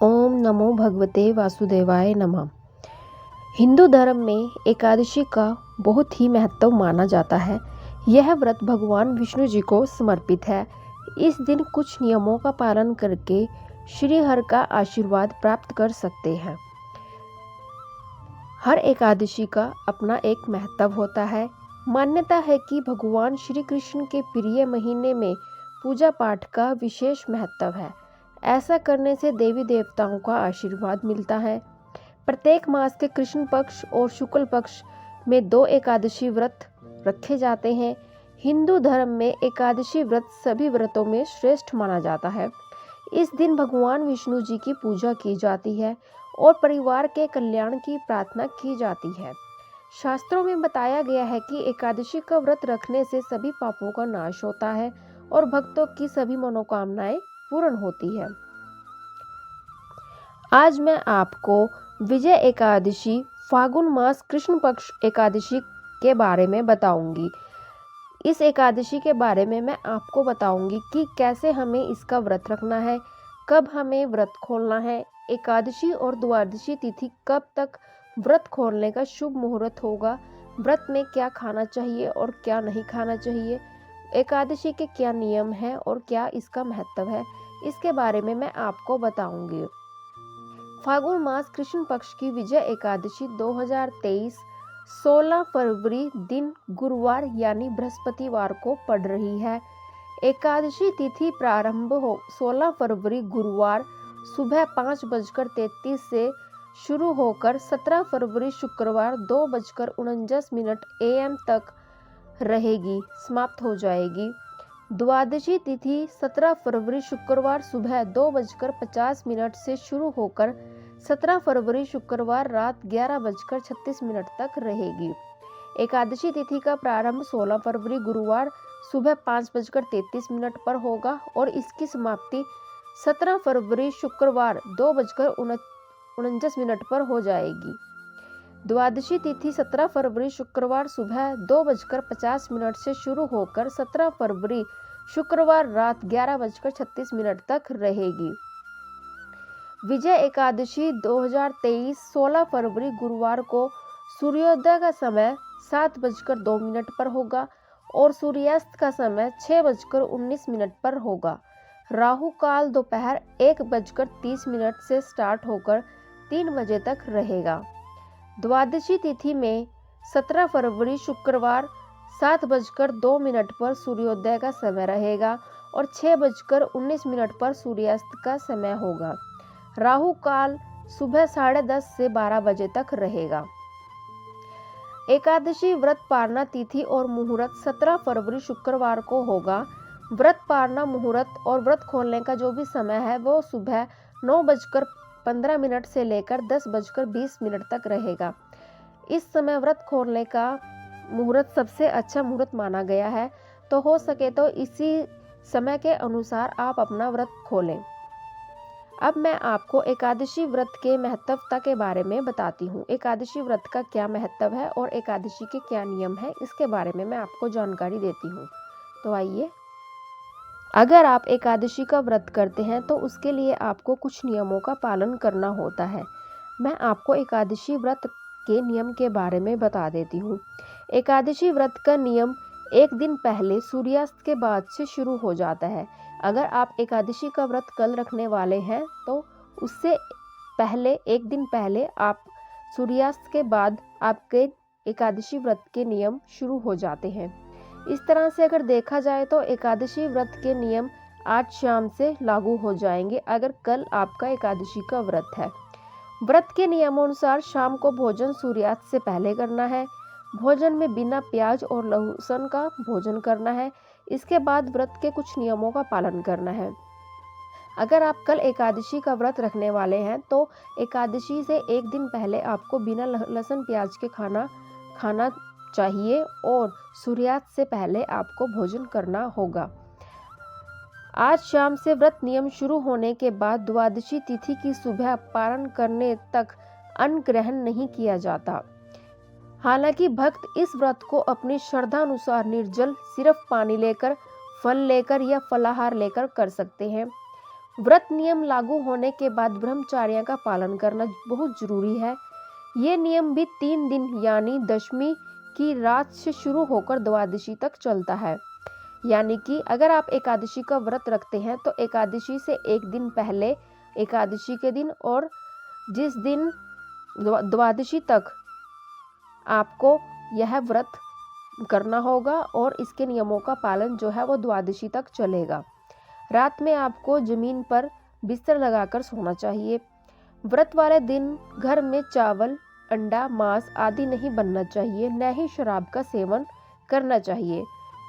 ओम नमो भगवते वासुदेवाय नमः। हिंदू धर्म में एकादशी का बहुत ही महत्व माना जाता है। यह व्रत भगवान विष्णु जी को समर्पित है। इस दिन कुछ नियमों का पालन करके श्री हरि का आशीर्वाद प्राप्त कर सकते हैं। हर एकादशी का अपना एक महत्व होता है। मान्यता है कि भगवान श्री कृष्ण के प्रिय महीने में पूजा पाठ का विशेष महत्व है। ऐसा करने से देवी देवताओं का आशीर्वाद मिलता है। प्रत्येक मास के कृष्ण पक्ष और शुक्ल पक्ष में 2 एकादशी व्रत रखे जाते हैं। हिंदू धर्म में एकादशी व्रत सभी व्रतों में श्रेष्ठ माना जाता है। इस दिन भगवान विष्णु जी की पूजा की जाती है और परिवार के कल्याण की प्रार्थना की जाती है। शास्त्रों में बताया गया है कि एकादशी का व्रत रखने से सभी पापों का नाश होता है और भक्तों की सभी मनोकामनाएं पूर्ण होती है। आज मैं आपको विजय एकादशी फागुन मास कृष्ण पक्ष एकादशी के बारे में बताऊंगी। इस एकादशी के बारे में मैं आपको बताऊंगी कि कैसे हमें इसका व्रत रखना है, कब हमें व्रत खोलना है, एकादशी और द्वादशी तिथि कब तक व्रत खोलने का शुभ मुहूर्त होगा, व्रत में क्या खाना चाहिए और क्या नहीं खाना चाहिए, एकादशी के क्या नियम हैं और क्या इसका महत्व है, इसके बारे में मैं आपको बताऊंगी। फागुन मास कृष्ण पक्ष की विजय एकादशी 2023 16 फरवरी दिन गुरुवार यानी बृहस्पतिवार को पड़ रही है। एकादशी तिथि प्रारंभ हो 16 फरवरी गुरुवार सुबह 5:33 से शुरू होकर 17 फरवरी शुक्रवार 2:49 AM तक रहेगी, समाप्त हो जाएगी। द्वादशी तिथि 17 फरवरी शुक्रवार सुबह 2:50 से शुरू होकर 17 फरवरी शुक्रवार रात 11:36 तक रहेगी। एकादशी तिथि का प्रारंभ 16 फरवरी गुरुवार सुबह 5:33 पर होगा और इसकी समाप्ति 17 फरवरी शुक्रवार 2:49 पर हो जाएगी। द्वादशी तिथि 17 फरवरी शुक्रवार सुबह 2:50 से शुरू होकर 17 फरवरी शुक्रवार रात 11:36 तक रहेगी। विजय एकादशी 2023 16 फरवरी गुरुवार को सूर्योदय का समय 7:02 पर होगा और सूर्यास्त का समय 6:19 पर होगा। राहु काल दोपहर 1:30 से स्टार्ट होकर 3 बजे तक रहेगा। द्वादशी तिथि में 17 फरवरी शुक्रवार 7:02 पर सूर्योदय का समय रहेगा और 6:19 पर सूर्यास्त का समय होगा। राहु काल सुबह 10:30 से 12 बजे तक रहेगा। एकादशी व्रत पारना तिथि और मुहूर्त 17 फरवरी शुक्रवार को होगा। व्रत पारना मुहूर्त और व्रत खोलने का जो भी समय है वो सुबह 9:15 से लेकर 10:20 तक रहेगा। इस समय व्रत खोलने का मुहूर्त सबसे अच्छा मुहूर्त माना गया है, तो हो सके तो इसी समय के अनुसार आप अपना व्रत खोलें। अब मैं आपको एकादशी व्रत के महत्वता के बारे में बताती हूँ। एकादशी व्रत का क्या महत्व है और एकादशी के क्या नियम है, इसके बारे में मैं आपको जानकारी देती हूँ। तो आइए, अगर आप एकादशी का व्रत करते हैं तो उसके लिए आपको कुछ नियमों का पालन करना होता है। मैं आपको एकादशी व्रत के नियम के बारे में बता देती हूँ। एकादशी व्रत का नियम एक दिन पहले सूर्यास्त के बाद से शुरू हो जाता है। अगर आप एकादशी का व्रत कल रखने वाले हैं तो उससे पहले एक दिन पहले आप सूर्यास्त के बाद आपके एकादशी व्रत के नियम शुरू हो जाते हैं। इस तरह से अगर देखा जाए तो एकादशी व्रत के नियम आज शाम से लागू हो जाएंगे अगर कल आपका एकादशी का व्रत है। व्रत के नियमानुसार शाम को भोजन सूर्यास्त से पहले करना है। भोजन में बिना प्याज और लहसुन का भोजन करना है। इसके बाद व्रत के कुछ नियमों का पालन करना है। अगर आप कल एकादशी का व्रत रखने वाले हैं तो एकादशी से एक दिन पहले आपको बिना लहसुन प्याज के खाना चाहिए और सूर्यास्त से पहले आपको भोजन करना होगा। आज शाम से व्रत नियम शुरू होने के बाद द्वादशी तिथि की सुबह पारण करने तक अन्न ग्रहण नहीं किया जाता। हालांकि भक्त इस व्रत को अपनी श्रद्धा अनुसार निर्जल सिर्फ पानी लेकर, फल लेकर या फलाहार लेकर कर सकते हैं। व्रत नियम लागू होने के बाद ब्रह्मचर्य का पालन करना बहुत जरूरी है। ये नियम भी 3 दिन यानी दशमी की रात से शुरू होकर द्वादशी तक चलता है। यानी कि अगर आप एकादशी का व्रत रखते हैं तो एकादशी से एक दिन पहले, एकादशी के दिन और जिस दिन द्वादशी तक आपको यह व्रत करना होगा और इसके नियमों का पालन जो है वो द्वादशी तक चलेगा। रात में आपको जमीन पर बिस्तर लगाकर सोना चाहिए। व्रत वाले दिन घर में चावल, अंडा, मांस आदि नहीं बनना चाहिए, न ही शराब का सेवन करना चाहिए।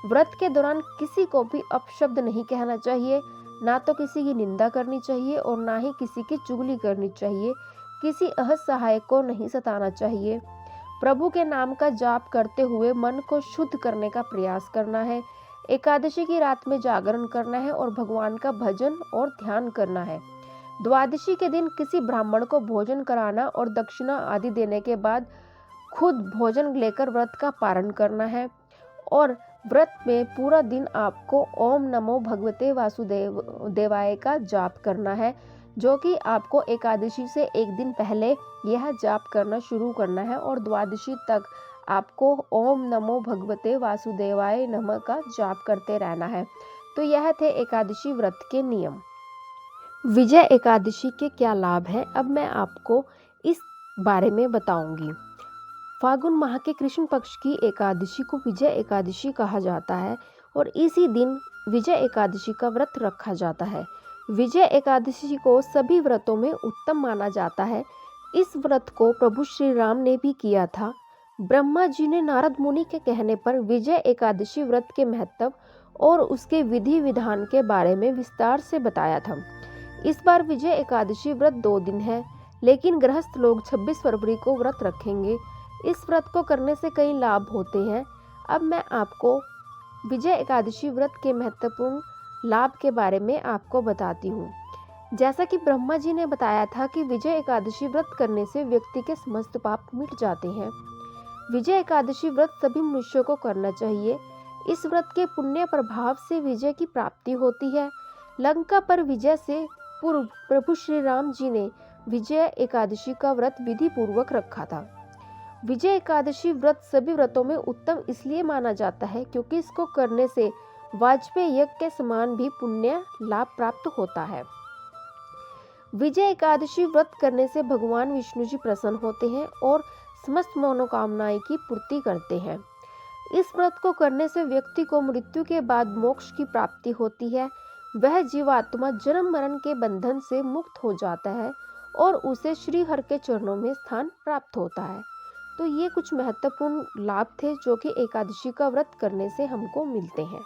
व्रत के दौरान किसी को भी अपशब्द नहीं कहना चाहिए, ना तो किसी की निंदा करनी चाहिए और ना ही किसी की चुगली करनी चाहिए। किसी असहाय को नहीं सताना चाहिए। प्रभु के नाम का जाप करते हुए मन को शुद्ध करने का प्रयास करना है। एकादशी की रात में जागरण करना है और भगवान का भजन और ध्यान करना है। द्वादशी के दिन किसी ब्राह्मण को भोजन कराना और दक्षिणा आदि देने के बाद खुद भोजन लेकर व्रत का पारण करना है। और व्रत में पूरा दिन आपको ओम नमो भगवते वासुदेवाय का जाप करना है, जो कि आपको एकादशी से एक दिन पहले यह जाप करना शुरू करना है और द्वादशी तक आपको ओम नमो भगवते वासुदेवाय नमः का जाप करते रहना है। तो यह थे एकादशी व्रत के नियम। विजय एकादशी के क्या लाभ हैं, अब मैं आपको इस बारे में बताऊंगी। फागुन माह के कृष्ण पक्ष की एकादशी को विजय एकादशी कहा जाता है और इसी दिन विजय एकादशी का व्रत रखा जाता है। विजय एकादशी को सभी व्रतों में उत्तम माना जाता है। इस व्रत को प्रभु श्री राम ने भी किया था। ब्रह्मा जी ने नारद मुनि के कहने पर विजय एकादशी व्रत के महत्व और उसके विधि विधान के बारे में विस्तार से बताया था। इस बार विजय एकादशी व्रत 2 दिन है, लेकिन गृहस्थ लोग 26 फरवरी को व्रत रखेंगे। इस व्रत को करने से कई लाभ होते हैं। अब मैं आपको विजय एकादशी व्रत के महत्वपूर्ण लाभ के बारे में आपको बताती हूँ। जैसा कि ब्रह्मा जी ने बताया था कि विजय एकादशी व्रत करने से व्यक्ति के समस्त पाप मिट जाते हैं। विजय एकादशी व्रत सभी मनुष्यों को करना चाहिए। इस व्रत के पुण्य प्रभाव से विजय की प्राप्ति होती है। लंका पर विजय से पूर्व प्रभु श्री राम जी ने विजय एकादशी का व्रत विधि पूर्वक रखा था। विजय एकादशी व्रत सभी व्रतों में उत्तम इसलिए माना जाता है क्योंकि इसको करने से वाजपेयी यज्ञ के समान भी पुण्य लाभ प्राप्त होता है। विजय एकादशी व्रत करने से भगवान विष्णु जी प्रसन्न होते हैं और समस्त मनोकामनाएं की पूर्ति करते हैं। इस व्रत को करने से व्यक्ति को मृत्यु के बाद मोक्ष की प्राप्ति होती है। वह जीवात्मा जन्म मरण के बंधन से मुक्त हो जाता है और उसे श्री हरि के चरणों में स्थान प्राप्त होता है। तो ये कुछ महत्वपूर्ण लाभ थे जो कि एकादशी का व्रत करने से हमको मिलते हैं।